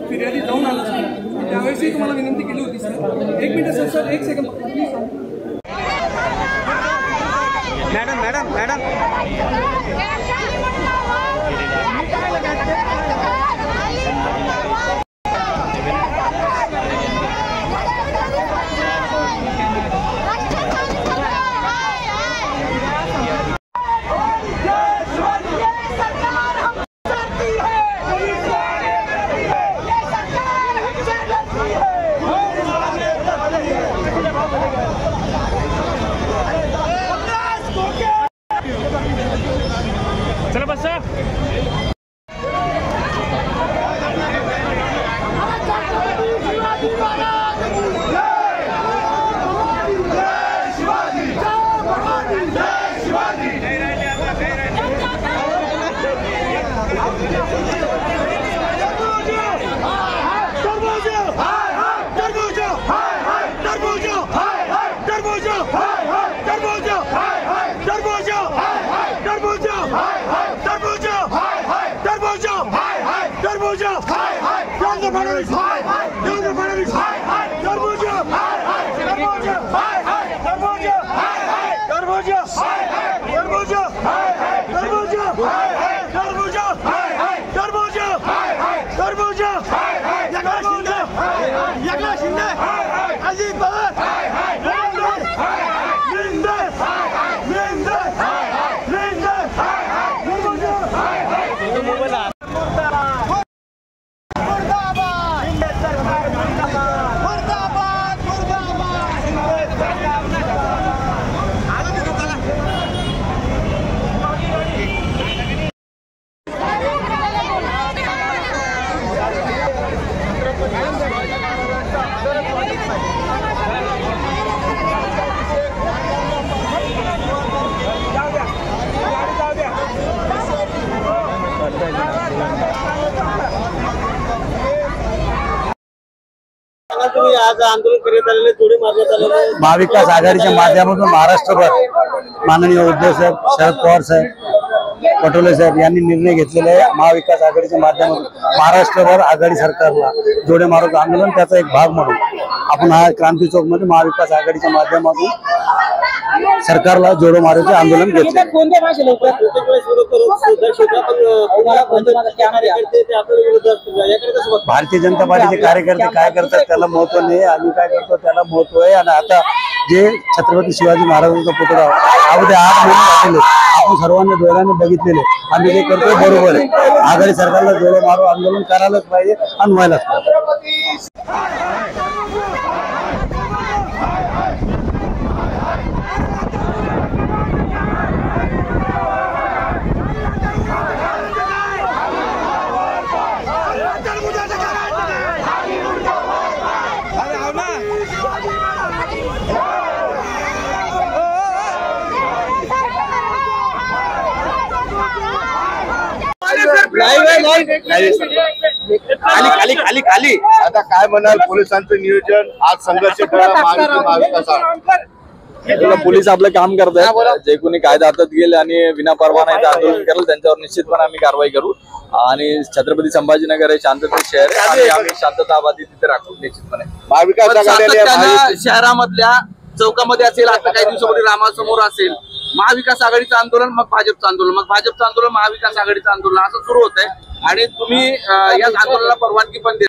फिर्यादी जाऊन आला त्यावेळेसही तुम्हाला विनंती केली होती sir. 1 minute sir, 1 second please. Madam चला बस. आज आंदोलन करण्यात आलेले जोडे मारण्यात आलेले महाविकास आघाडीच्या माध्यमातून महाराष्ट्रभर माननीय उद्धव साहेब, शरद पवार साहेब, पटोले साहेब यांनी निर्णय घेतलेले आहे. महाविकास आघाडीच्या माध्यमातून महाराष्ट्रभर आघाडी सरकारला जोडे मारत आंदोलन त्याचा एक भाग म्हणून आपण हा क्रांती चौक मध्ये महाविकास आघाडीच्या माध्यमातून सरकारला जोडे मारायचे आंदोलन घेतले. भारतीय जनता पार्टीचे कार्यकर्ते काय करतात त्याला महत्व नाही, आम्ही काय करतो त्याला महत्व आहे. आणि आता जे छत्रपती शिवाजी महाराजांचा पुतळा अवघ्या 8 महिने झालेले आपण सर्वांनी डोळ्याने बघितलेले, आम्ही जे करतो बरोबर आहे. आघाडी सरकारला जोडे मारो आंदोलन करायलाच पाहिजे आणि व्हायलाच पाहिजे. खाली खाली खाली आता काय म्हणाल पोलिसांचं नियोजन आज संघर्ष पोलीस आपलं काम करतात. जे कोणी कायदा हातात गेले आणि विनापरवाना आंदोलन करेल त्यांच्यावर निश्चितपणे आम्ही कारवाई करू. आणि छत्रपती संभाजीनगर हे शांततेचे शहर आहे आणि आम्ही शांततावादी तिथे राखू निश्चितपणे. महाविकास शहरामधल्या चौकामध्ये असेल, आता काही दिवसापूर्वी रामासमोर असेल, महाविकास आघाडीचं आंदोलन, मग भाजपचं आंदोलन, मग भाजपचं आंदोलन, महाविकास आघाडीचं आंदोलन असं सुरू होत आहे. आणि तुम्ही या आंदोलनाला परवानगी पण